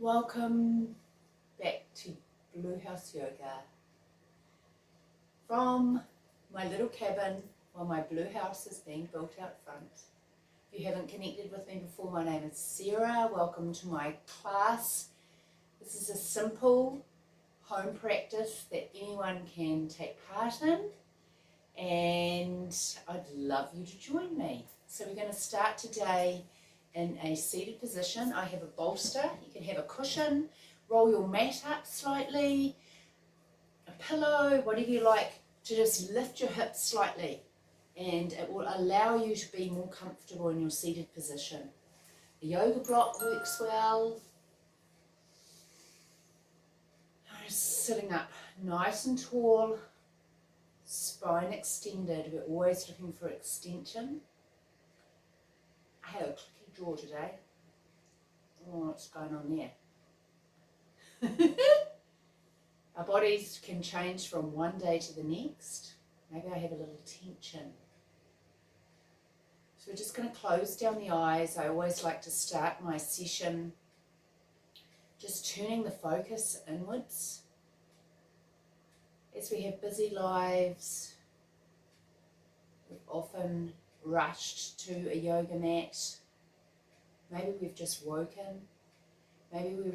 Welcome back to Blue House Yoga from my little cabin while my blue house is being built out front. If you haven't connected with me before, my name is Sarah. Welcome to my class. This is a simple home practice that anyone can take part in, and I'd love you to join me. So we're going to start today in a seated position. I have a bolster. You can have a cushion. Roll your mat up slightly, a pillow, whatever you like, to just lift your hips slightly, and it will allow you to be more comfortable in your seated position. The yoga block works well. Just sitting up nice and tall, spine extended. We're always looking for extension. I had a clicky jaw today. I don't know what's going on there. Our bodies can change from one day to the next. Maybe I have a little tension. So we're just going to close down the eyes. I always like to start my session just turning the focus inwards. As we have busy lives, we've often rushed to a yoga mat. Maybe we've just woken. Maybe we're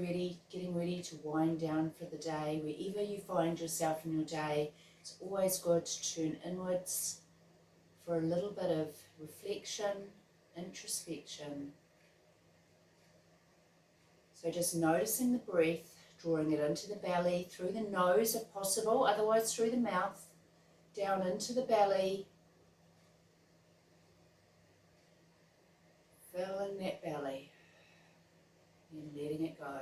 getting ready to wind down for the day. Wherever you find yourself in your day, it's always good to turn inwards for a little bit of reflection, introspection. So just noticing the breath, drawing it into the belly, through the nose if possible, otherwise through the mouth, down into the belly, filling that belly and letting it go.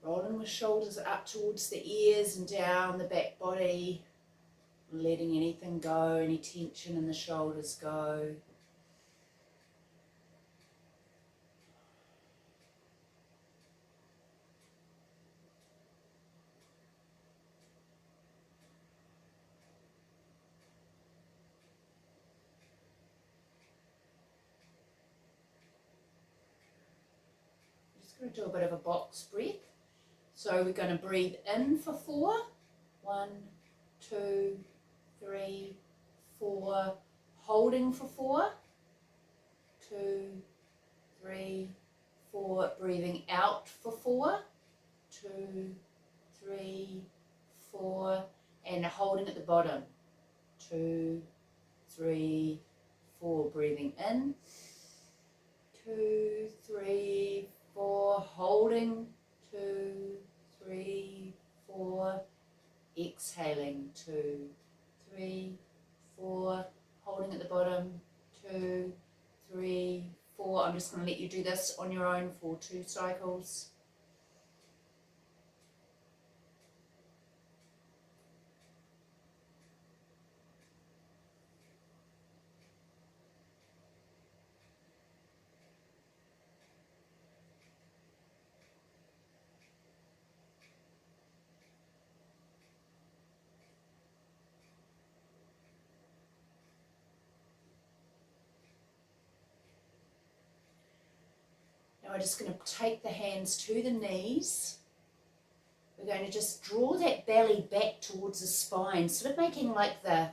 Rolling the shoulders up towards the ears and down the back body, letting anything go, any tension in the shoulders go. Going to do a bit of a box breath. So we're going to breathe in for 4. 1, 2, 3, 4. Holding for 4. 2, 3, 4. Breathing out for 4. 2, 3, 4. And holding at the bottom. 2, 3, 4. Breathing in. 2, 3, 4, holding, 2, 3, 4, exhaling, 2, 3, 4, holding at the bottom, 2, 3, 4. I'm just going to let you do this on your own for 2 cycles. Now we're just going to take the hands to the knees. We're going to just draw that belly back towards the spine, sort of making like the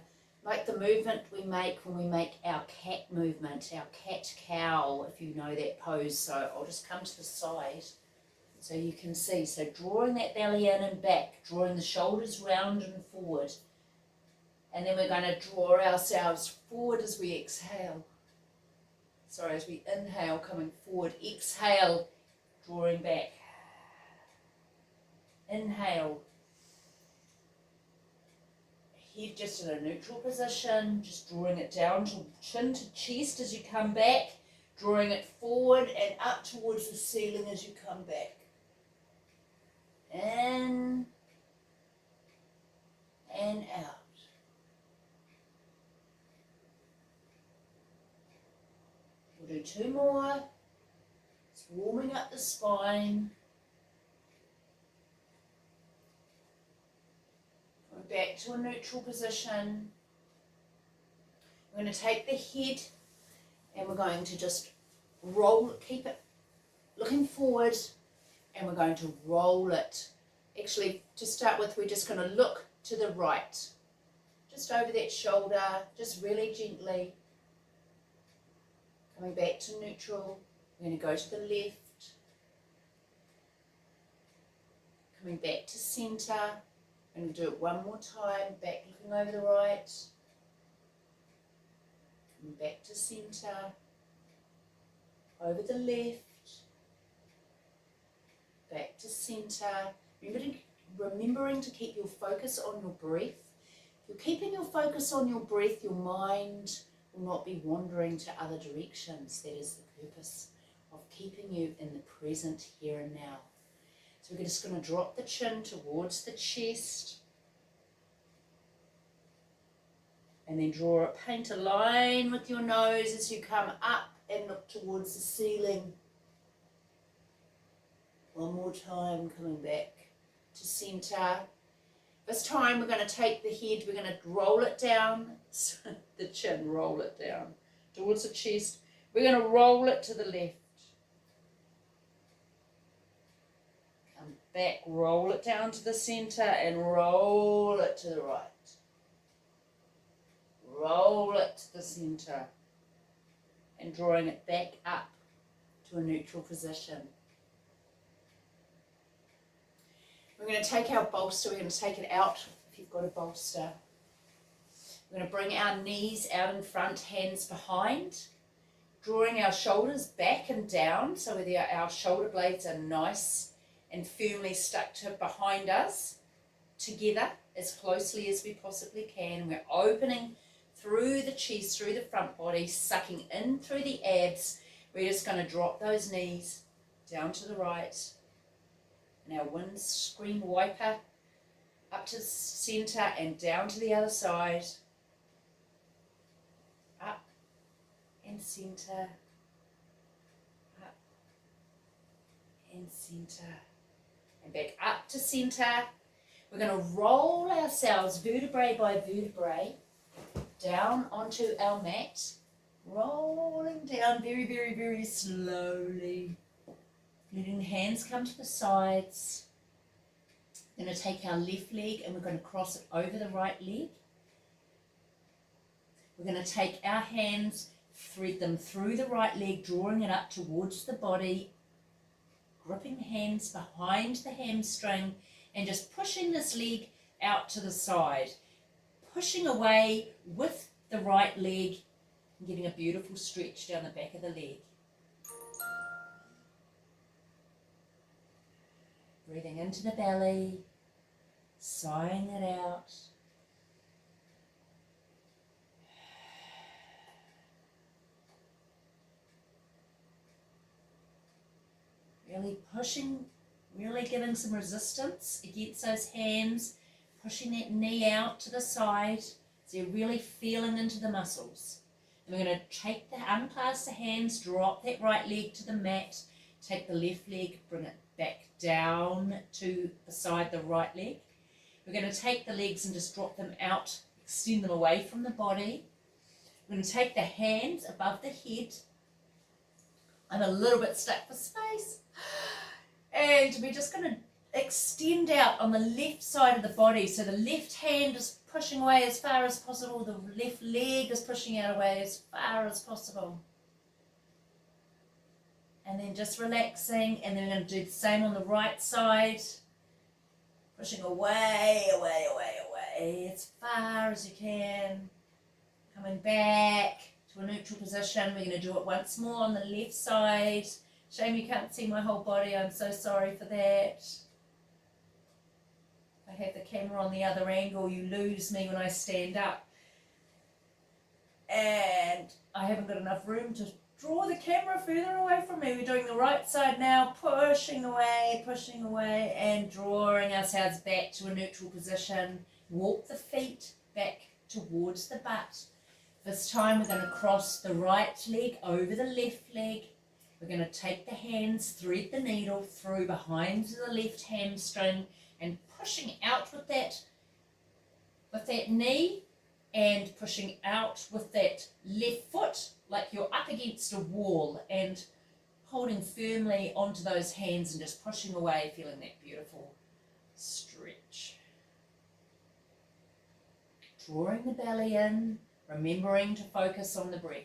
movement we make when we make our cat movement, our cat-cow, if you know that pose. So I'll just come to the side so you can see. So drawing that belly in and back, drawing the shoulders round and forward. And then we're going to draw ourselves forward as we exhale. Sorry, as we inhale, coming forward. Exhale, drawing back. Inhale. Head just in a neutral position, just drawing it down to chin to chest as you come back, drawing it forward and up towards the ceiling as you come back. In and out. We'll do 2 more. It's warming up the spine. Going back to a neutral position. We're going to take the head and we're going to just roll, keep it looking forward, and we're going to roll it. Actually, to start with, we're just going to look to the right, just over that shoulder, just really gently. Coming back to neutral. We're going to go to the left. Coming back to centre. I'm going to do it one more time. Back looking over the right. Coming back to centre. Over the left. Back to centre. Remembering to keep your focus on your breath. If you're keeping your focus on your breath, your mind will not be wandering to other directions. That is the purpose of keeping you in the present here and now. So we're just going to drop the chin towards the chest. And then paint a line with your nose as you come up and look towards the ceiling. One more time, coming back to centre. This time we're going to take the head, we're going to roll it down, the chin, roll it down towards the chest. We're going to roll it to the left. Come back, roll it down to the centre and roll it to the right. Roll it to the centre and drawing it back up to a neutral position. We're going to take our bolster, we're going to take it out if you've got a bolster. We're going to bring our knees out in front, hands behind, drawing our shoulders back and down so that our shoulder blades are nice and firmly stuck to behind us, together as closely as we possibly can. We're opening through the chest, through the front body, sucking in through the abs. We're just going to drop those knees down to the right. And our windscreen wiper up to the centre and down to the other side. Up and centre. Up and centre. And back up to centre. We're going to roll ourselves vertebrae by vertebrae down onto our mat. Rolling down very, very, very slowly. Letting the hands come to the sides. We're going to take our left leg and we're going to cross it over the right leg. We're going to take our hands, thread them through the right leg, drawing it up towards the body, gripping the hands behind the hamstring and just pushing this leg out to the side. Pushing away with the right leg and getting a beautiful stretch down the back of the leg. Breathing into the belly, sighing it out. Really pushing, really giving some resistance against those hands, pushing that knee out to the side, so you're really feeling into the muscles. And we're going to unclasp the hands, drop that right leg to the mat, take the left leg, bring it back down to beside the right leg. We're going to take the legs and just drop them out, extend them away from the body. We're going to take the hands above the head. I'm a little bit stuck for space. And we're just going to extend out on the left side of the body. So the left hand is pushing away as far as possible. The left leg is pushing out away as far as possible. And then just relaxing, and then we're going to do the same on the right side. Pushing away, away, away, away, as far as you can. Coming back to a neutral position. We're going to do it once more on the left side. Shame you can't see my whole body, I'm so sorry for that. I have the camera on the other angle, you lose me when I stand up. And I haven't got enough room to draw the camera further away from me. We're doing the right side now, pushing away, and drawing ourselves back to a neutral position. Walk the feet back towards the butt. This time we're going to cross the right leg over the left leg. We're going to take the hands, thread the needle through behind the left hamstring and pushing out with that knee and pushing out with that left foot like you're up against a wall and holding firmly onto those hands and just pushing away, feeling that beautiful stretch. Drawing the belly in, remembering to focus on the breath.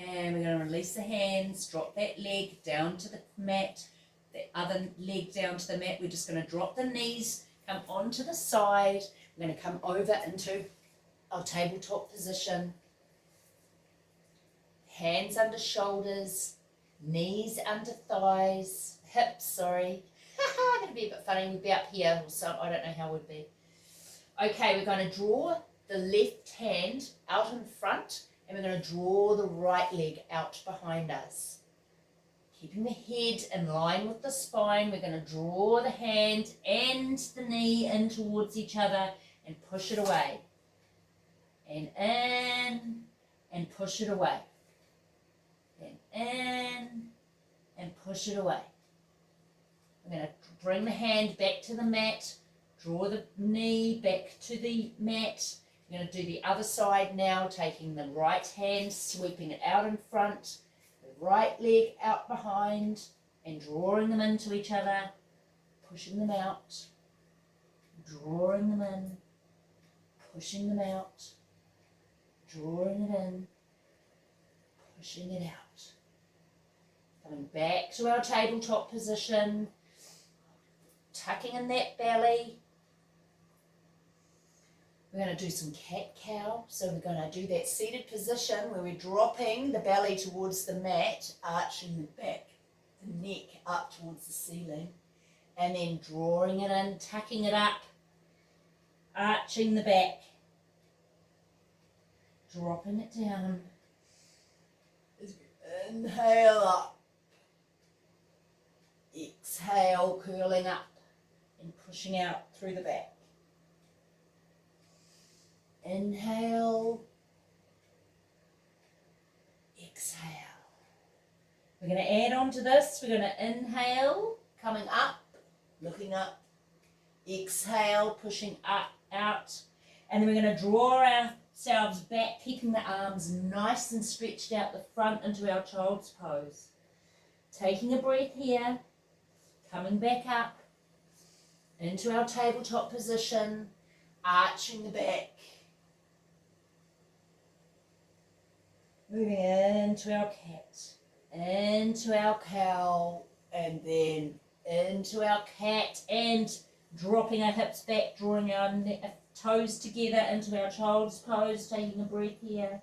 And we're going to release the hands, drop that leg down to the mat, the other leg down to the mat. We're just going to drop the knees, come onto the side. We're going to come over into our tabletop position. Hands under shoulders, knees under thighs, hips, sorry. Going to be a bit funny, we'd be up here, so I don't know how it would be. Okay, we're going to draw the left hand out in front, and we're going to draw the right leg out behind us. Keeping the head in line with the spine, we're going to draw the hand and the knee in towards each other and push it away. And in, and push it away. And in, and push it away. We're going to bring the hand back to the mat, draw the knee back to the mat. We're going to do the other side now, taking the right hand, sweeping it out in front, the right leg out behind, and drawing them into each other, pushing them out, drawing them in, pushing them out, drawing it in, pushing it out. Coming back to our tabletop position, tucking in that belly. We're going to do some cat-cow. So we're going to do that seated position where we're dropping the belly towards the mat, arching the back, the neck up towards the ceiling, and then drawing it in, tucking it up, arching the back, dropping it down. As we inhale up, exhale, curling up and pushing out through the back. Inhale, exhale. We're going to add on to this. We're going to inhale, coming up, looking up. Exhale, pushing up, out. And then we're going to draw ourselves back, keeping the arms nice and stretched out the front into our child's pose. Taking a breath here, coming back up into our tabletop position, arching the back. Moving into our cat, into our cow, and then into our cat, and dropping our hips back, drawing our toes together into our child's pose, taking a breath here.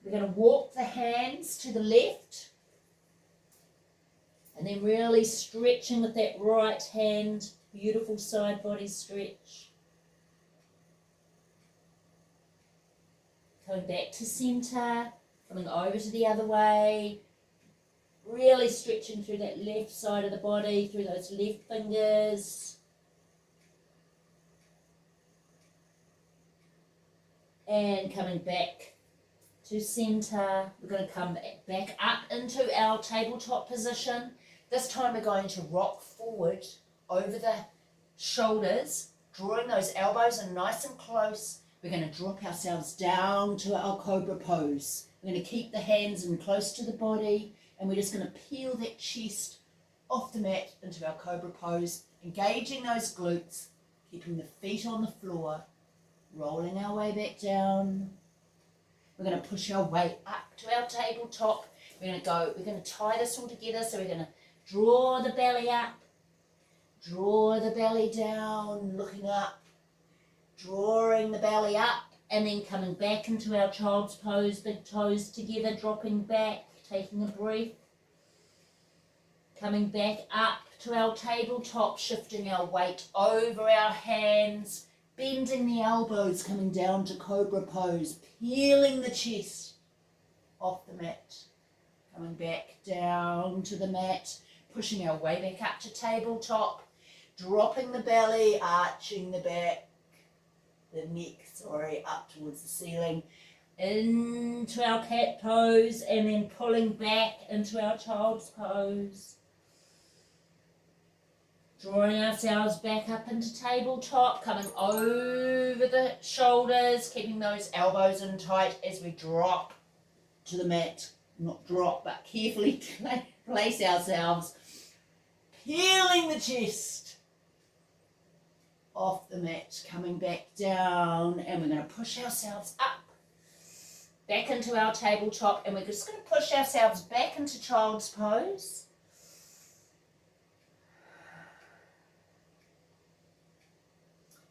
We're going to walk the hands to the left, and then really stretching with that right hand, beautiful side body stretch. Coming back to centre, coming over to the other way, really stretching through that left side of the body, through those left fingers. And coming back to centre, we're going to come back up into our tabletop position. This time we're going to rock forward over the shoulders, drawing those elbows in nice and close. We're going to drop ourselves down to our cobra pose. We're going to keep the hands in close to the body, and we're just going to peel that chest off the mat into our cobra pose, engaging those glutes, keeping the feet on the floor, rolling our way back down. We're going to push our way up to our tabletop. We're going to tie this all together, so we're going to draw the belly up, draw the belly down, looking up, drawing the belly up, and then coming back into our child's pose, big toes together, dropping back, taking a breath. Coming back up to our tabletop, shifting our weight over our hands, bending the elbows, coming down to cobra pose, peeling the chest off the mat. Coming back down to the mat, pushing our way back up to tabletop, dropping the belly, arching the back, the neck, up towards the ceiling, into our cat pose, and then pulling back into our child's pose. Drawing ourselves back up into tabletop, coming over the shoulders, keeping those elbows in tight as we drop to the mat. Not drop, but carefully place ourselves, peeling the chest off the mat, coming back down, and we're going to push ourselves up, back into our tabletop, and we're just going to push ourselves back into child's pose.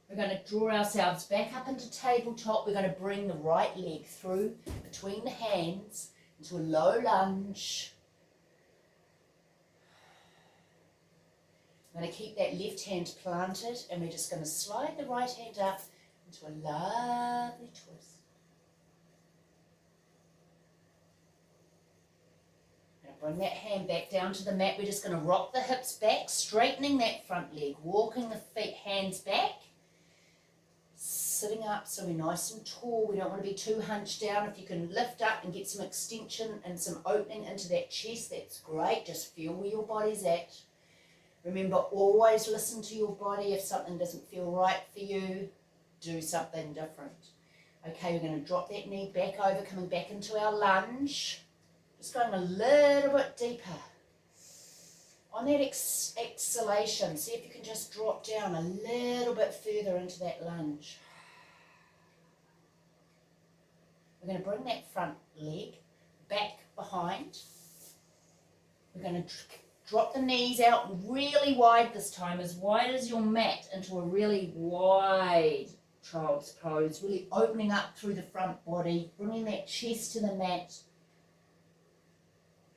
We're going to draw ourselves back up into tabletop. We're going to bring the right leg through between the hands into a low lunge. I'm going to keep that left hand planted, and we're just going to slide the right hand up into a lovely twist. Bring that hand back down to the mat. We're just going to rock the hips back, straightening that front leg, walking the feet, hands back, sitting up so we're nice and tall. We don't want to be too hunched down. If you can lift up and get some extension and some opening into that chest, that's great. Just feel where your body's at. Remember, always listen to your body. If something doesn't feel right for you, do something different. Okay, we're going to drop that knee back over, coming back into our lunge. Just going a little bit deeper. On that exhalation, see if you can just drop down a little bit further into that lunge. We're going to bring that front leg back behind. We're going to drop the knees out really wide this time, as wide as your mat, into a really wide child's pose, really opening up through the front body, bringing that chest to the mat,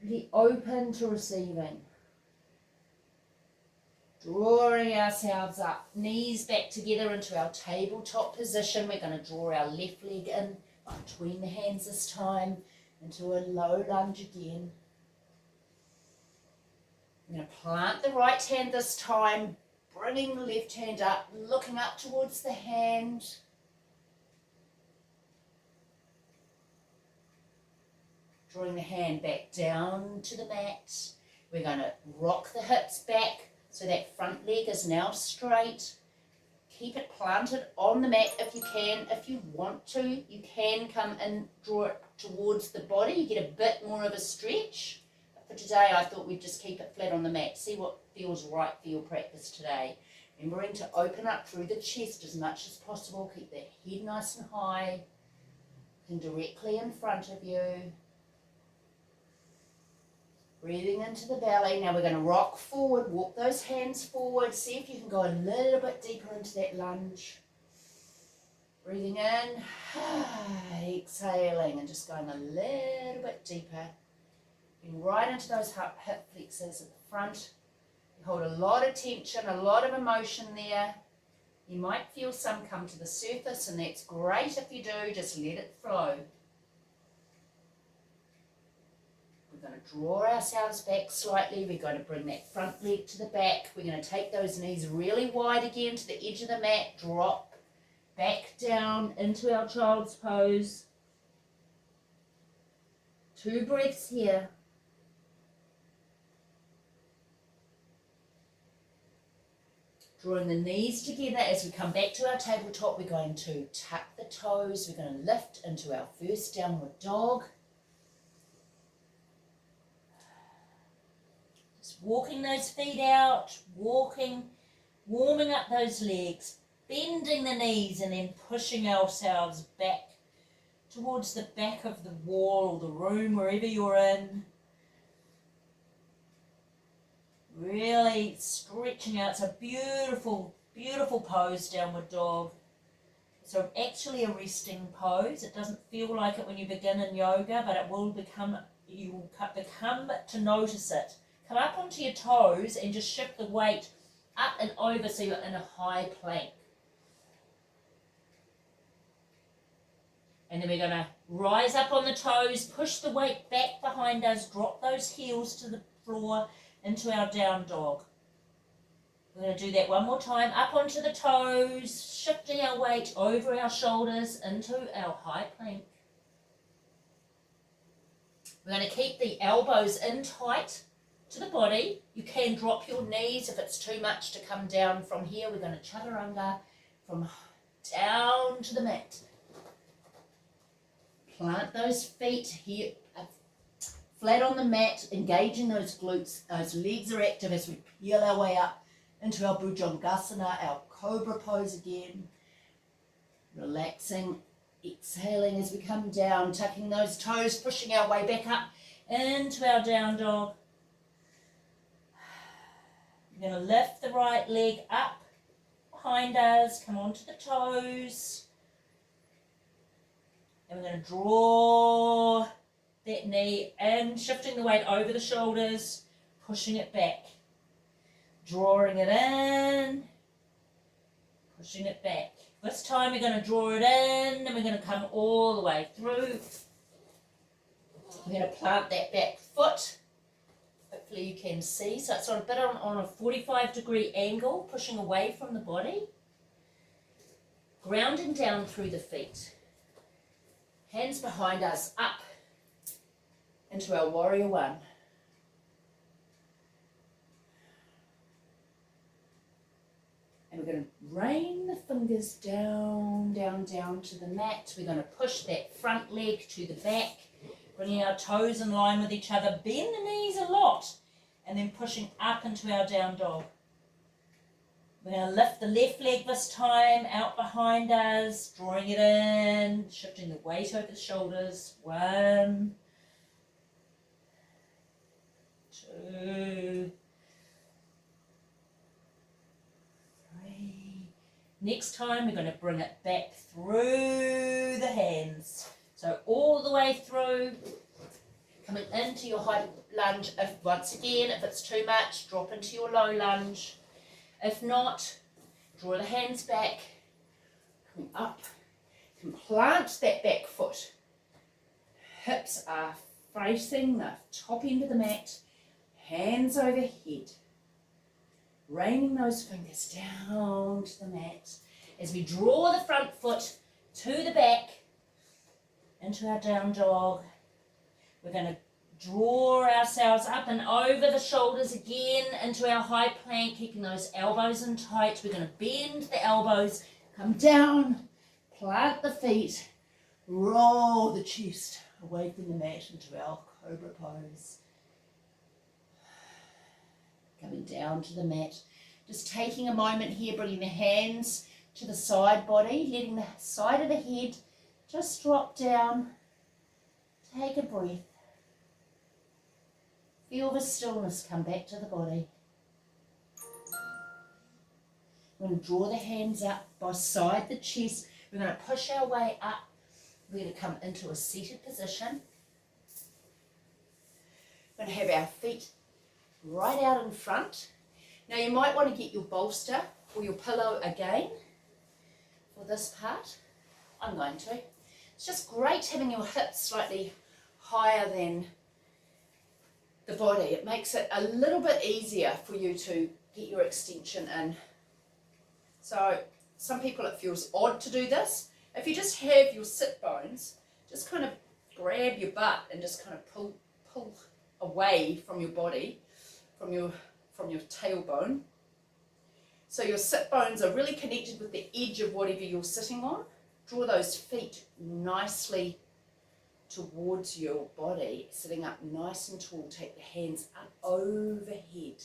really open to receiving. Drawing ourselves up, knees back together into our tabletop position. We're going to draw our left leg in between the hands this time, into a low lunge again. We're going to plant the right hand this time, bringing the left hand up, looking up towards the hand. Drawing the hand back down to the mat. We're going to rock the hips back so that front leg is now straight. Keep it planted on the mat if you can. If you want to, you can come and draw it towards the body. You get a bit more of a stretch. But for today, I thought we'd just keep it flat on the mat. See what feels right for your practice today. Remembering to open up through the chest as much as possible. Keep that head nice and high, looking directly in front of you. Breathing into the belly. Now we're going to rock forward, walk those hands forward. See if you can go a little bit deeper into that lunge. Breathing in, exhaling, and just going a little bit deeper. Getting right into those hip flexors at the front. You hold a lot of tension, a lot of emotion there. You might feel some come to the surface, and that's great if you do. Just let it flow. We're going to draw ourselves back slightly. We're going to bring that front leg to the back. We're going to take those knees really wide again to the edge of the mat. Drop back down into our child's pose. 2 breaths here. Drawing the knees together as we come back to our tabletop. We're going to tuck the toes. We're going to lift into our first downward dog. Walking those feet out, walking, warming up those legs, bending the knees, and then pushing ourselves back towards the back of the wall or the room, wherever you're in. Really stretching out. It's a beautiful, beautiful pose, downward dog. So actually a resting pose. It doesn't feel like it when you begin in yoga, but it will become, you will become to notice it. Come up onto your toes and just shift the weight up and over so you're in a high plank. And then we're going to rise up on the toes, push the weight back behind us, drop those heels to the floor into our down dog. We're going to do that one more time. Up onto the toes, shifting our weight over our shoulders into our high plank. We're going to keep the elbows in tight to the body. You can drop your knees if it's too much to come down from here. We're going to chaturanga from down to the mat. Plant those feet here flat on the mat, engaging those glutes. Those legs are active as we peel our way up into our bhujangasana, our cobra pose again. Relaxing, exhaling as we come down, tucking those toes, pushing our way back up into our down dog. We're going to lift the right leg up behind us, come onto the toes. And we're going to draw that knee in, shifting the weight over the shoulders, pushing it back. Drawing it in, pushing it back. This time we're going to draw it in and we're going to come all the way through. We're going to plant that back foot. Hopefully you can see. So it's on a bit on a 45-degree angle, pushing away from the body. Grounding down through the feet. Hands behind us, up into our warrior one. And we're going to rain the fingers down, down, down to the mat. We're going to push that front leg to the back, bringing our toes in line with each other. Bend the knees a lot, and then pushing up into our down dog. We're going to lift the left leg this time, out behind us, drawing it in, shifting the weight over the shoulders. 1, 2, 3. Next time we're going to bring it back through the hands. So all the way through, coming into your high lunge. Once again, if it's too much, drop into your low lunge. If not, draw the hands back, come up, can plant that back foot. Hips are facing the top end of the mat, hands overhead. Raining those fingers down to the mat as we draw the front foot to the back into our down dog. We're going to draw ourselves up and over the shoulders again into our high plank, keeping those elbows in tight. We're going to bend the elbows, come down, plant the feet, roll the chest away from the mat into our cobra pose. Coming down to the mat. Just taking a moment here, bringing the hands to the side body, letting the side of the head just drop down. Take a breath. Feel the stillness come back to the body. We're going to draw the hands up beside the chest. We're going to push our way up. We're going to come into a seated position. We're going to have our feet right out in front. Now you might want to get your bolster or your pillow again for this part. I'm going to. It's just great having your hips slightly higher than the body. It makes it a little bit easier for you to get your extension in. So some people it feels odd to do this. If you just have your sit bones, just kind of grab your butt and just kind of pull away from your body, from your tailbone. So your sit bones are really connected with the edge of whatever you're sitting on. Draw those feet nicely towards your body, sitting up nice and tall. Take the hands up overhead.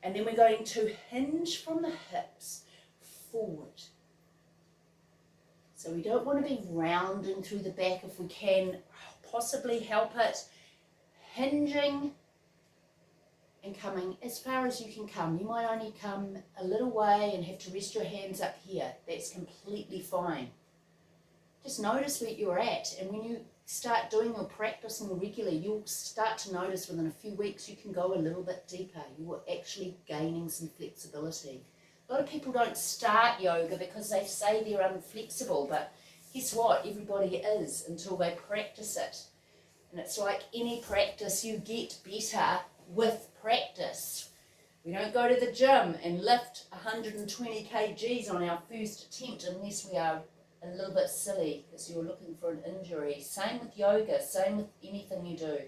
And then we're going to hinge from the hips forward. So we don't want to be rounding through the back if we can possibly help it. Hinging and coming as far as you can come. You might only come a little way and have to rest your hands up here. That's completely fine. Just notice where you're at, and when you start doing your practicing regularly, you'll start to notice within a few weeks you can go a little bit deeper. You are actually gaining some flexibility. A lot of people don't start yoga because they say they're unflexible, but guess what? Everybody is until they practice it. And it's like any practice, you get better with practice. We don't go to the gym and lift 120 kgs on our first attempt unless we are a little bit silly because you're looking for an injury. Same with yoga, same with anything you do.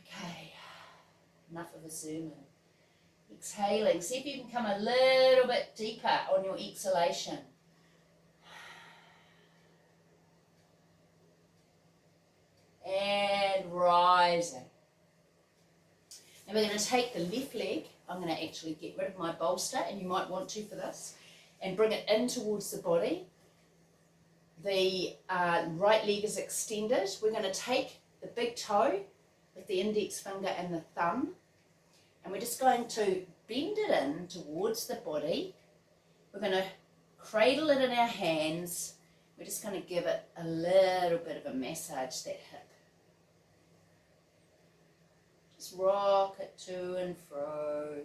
Okay, enough of a sermon. Exhaling, see if you can come a little bit deeper on your exhalation. And rising. And we're going to take the left leg. I'm going to actually get rid of my bolster, and you might want to for this, and bring it in towards the body. The right leg is extended. We're going to take the big toe with the index finger and the thumb, and we're just going to bend it in towards the body. We're going to cradle it in our hands. We're just going to give it a little bit of a massage, that hip. Just rock it to and fro.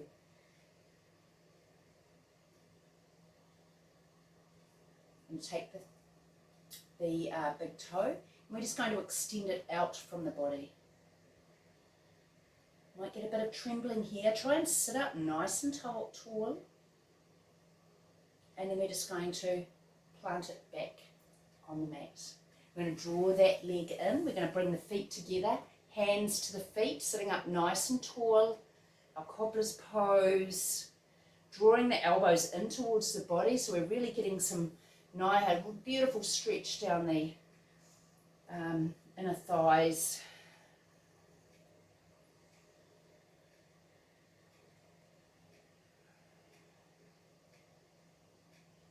And take the big toe, and we're just going to extend it out from the body. Might get a bit of trembling here. Try and sit up nice and tall. And then we're just going to plant it back on the mat. We're going to draw that leg in. We're going to bring the feet together, hands to the feet, sitting up nice and tall. Our cobbler's pose. Drawing the elbows in towards the body, so we're really getting some nice, beautiful stretch down the inner thighs.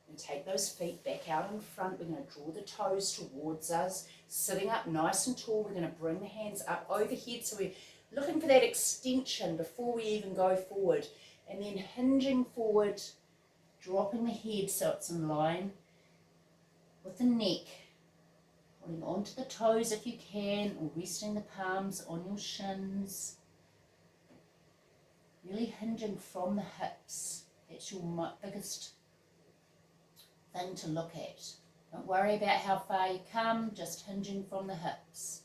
And take those feet back out in front. We're going to draw the toes towards us, sitting up nice and tall. We're going to bring the hands up overhead, so we're looking for that extension before we even go forward. And then hinging forward, dropping the head so it's in line with the neck. Holding onto the toes if you can, or resting the palms on your shins. Really hinging from the hips. That's your biggest thing to look at. Don't worry about how far you come, just hinging from the hips.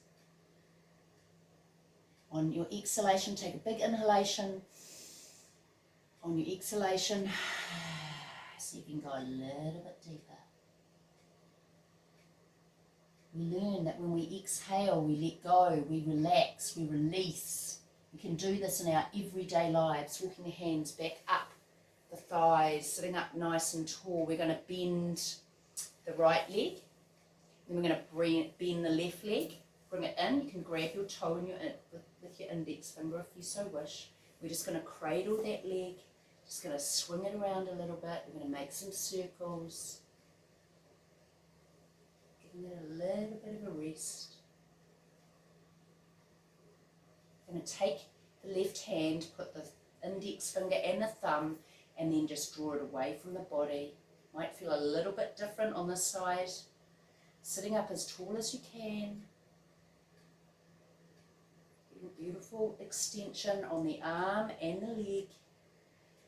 On your exhalation, take a big inhalation. On your exhalation, so you can go a little bit deeper. We learn that when we exhale, we let go, we relax, we release. We can do this in our everyday lives, walking the hands back up the thighs, sitting up nice and tall. We're going to bend the right leg, then we're going to bend the left leg, bring it in. You can grab your toe in with your index finger if you so wish. We're just going to cradle that leg, just going to swing it around a little bit. We're going to make some circles. Giving it a little bit of a rest. I'm going to take the left hand, put the index finger and the thumb, and then just draw it away from the body. Might feel a little bit different on this side. Sitting up as tall as you can. Getting a beautiful extension on the arm and the leg.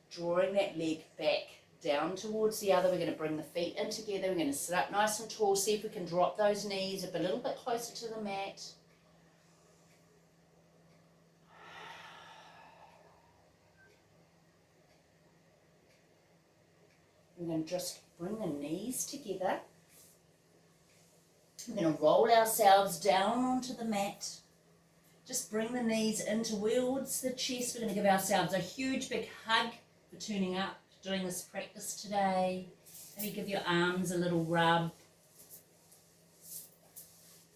Drawing that leg back down towards the other. We're going to bring the feet in together. We're going to sit up nice and tall. See if we can drop those knees up a little bit closer to the mat. We're going to just bring the knees together. We're going to roll ourselves down onto the mat. Just bring the knees in towards the chest. We're going to give ourselves a huge big hug for tuning up, doing this practice today. Maybe give your arms a little rub.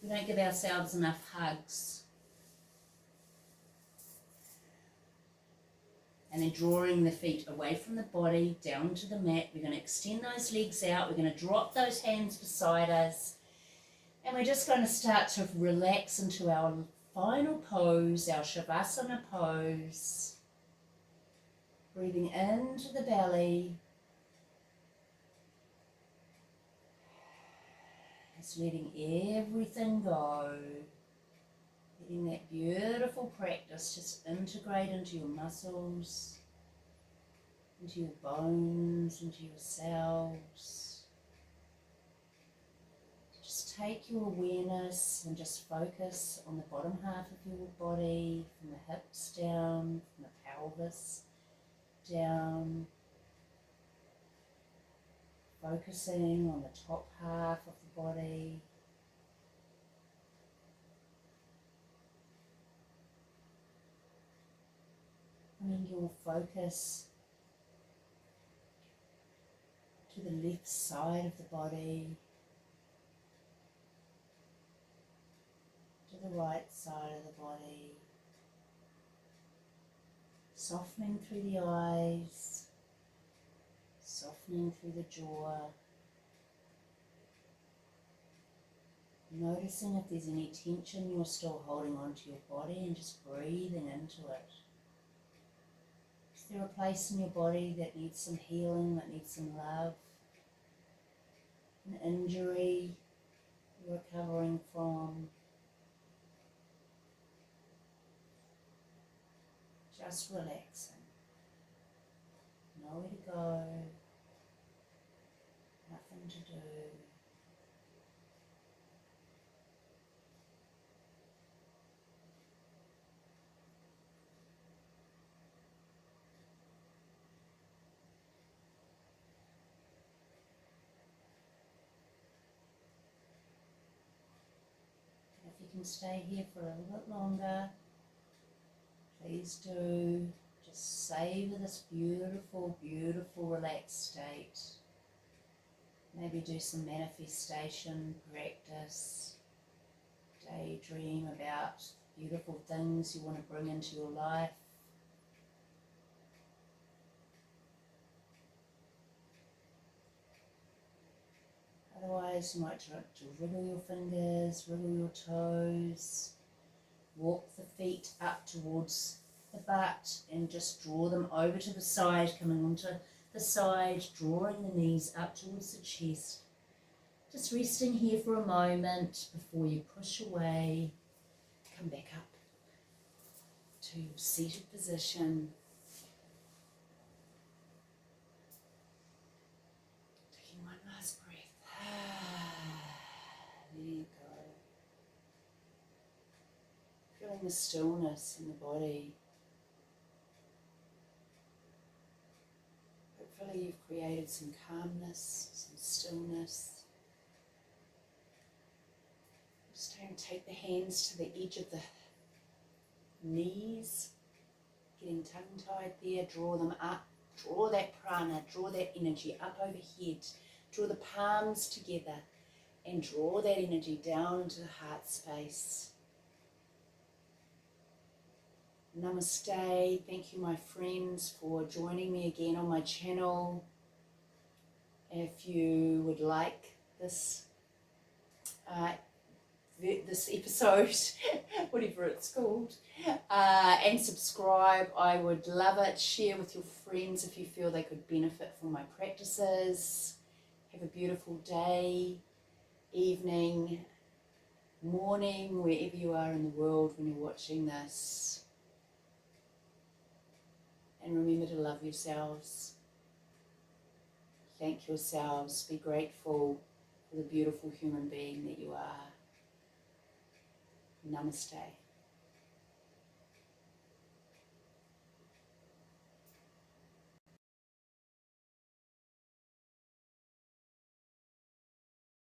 We don't give ourselves enough hugs. And then drawing the feet away from the body, down to the mat. We're going to extend those legs out. We're going to drop those hands beside us. And we're just going to start to relax into our final pose, our Shavasana pose. Breathing into the belly. Just letting everything go. Letting that beautiful practice just integrate into your muscles, into your bones, into your cells. Just take your awareness and just focus on the bottom half of your body, from the hips down, from the pelvis down. Focusing on the top half of the body. more focus to the left side of the body, to the right side of the body, softening through the eyes, softening through the jaw, noticing if there's any tension you're still holding onto your body and just breathing into it. Is there a place in your body that needs some healing, that needs some love? An injury you're recovering from? Just relaxing. Nowhere to go, nothing to do. If you can stay here for a little bit longer, please do. Just savor this beautiful, beautiful relaxed state. Maybe do some manifestation practice. Daydream about beautiful things you want to bring into your life. Otherwise, you might try to wriggle your fingers, wriggle your toes, walk the feet up towards the butt and just draw them over to the side, coming onto the side, drawing the knees up towards the chest. Just resting here for a moment before you push away. Come back up to your seated position. Taking one last breath. There you go. Feeling the stillness in the body. Hopefully you've created some calmness, some stillness. Just don't take the hands to the edge of the knees, getting tongue-tied there, draw them up, draw that prana, draw that energy up overhead, draw the palms together and draw that energy down into the heart space. Namaste. Thank you, my friends, for joining me again on my channel. If you would like this episode, whatever it's called, and subscribe, I would love it. Share with your friends if you feel they could benefit from my practices. Have a beautiful day, evening, morning, wherever you are in the world when you're watching this. And remember to love yourselves. Thank yourselves. Be grateful for the beautiful human being that you are. Namaste.